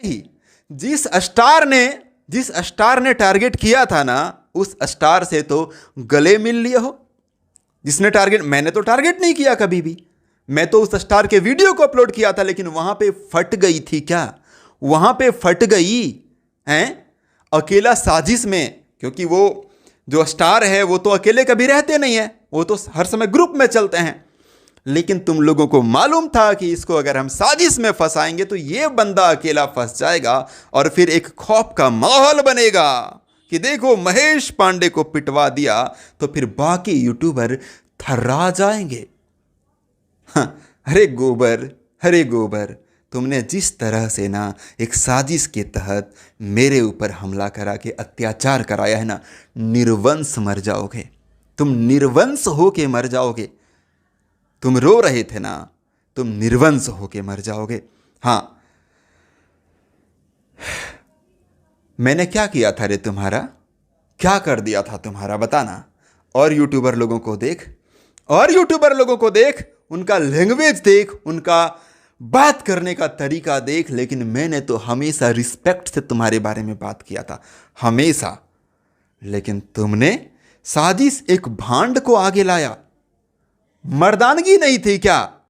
नहीं, जिस स्टार ने टारगेट किया था ना, उस स्टार से तो गले मिल लिए हो। जिसने टारगेट, मैंने तो टारगेट नहीं किया कभी भी। मैं तो उस स्टार के वीडियो को अपलोड किया था, लेकिन वहां पे फट गई थी क्या? वहां पे फट गई हैं अकेला साजिश में। क्योंकि वो जो स्टार है वो तो अकेले कभी रहते नहीं है, वो तो हर समय ग्रुप में चलते हैं। लेकिन तुम लोगों को मालूम था कि इसको अगर हम साजिश में फंसाएंगे तो ये बंदा अकेला फंस जाएगा, और फिर एक खौफ का माहौल बनेगा कि देखो महेश पांडे को पिटवा दिया, तो फिर बाकी यूट्यूबर थर्रा जाएंगे। हाँ, अरे गोबर, तुमने जिस तरह से ना एक साजिश के तहत मेरे ऊपर हमला करा के अत्याचार कराया है ना, निर्वंश मर जाओगे। तुम निर्वंश होके मर जाओगे। तुम रो रहे थे ना, तुम निर्वंश होके मर जाओगे। हाँ, मैंने क्या किया था रे तुम्हारा? क्या कर दिया था तुम्हारा, बताना। और यूट्यूबर लोगों को देख, उनका लैंग्वेज देख, उनका बात करने का तरीका देख। लेकिन मैंने तो हमेशा रिस्पेक्ट से तुम्हारे बारे में बात किया था, हमेशा। लेकिन तुमने साजिश, एक भांड को आगे लाया। मर्दानगी नहीं थी क्या?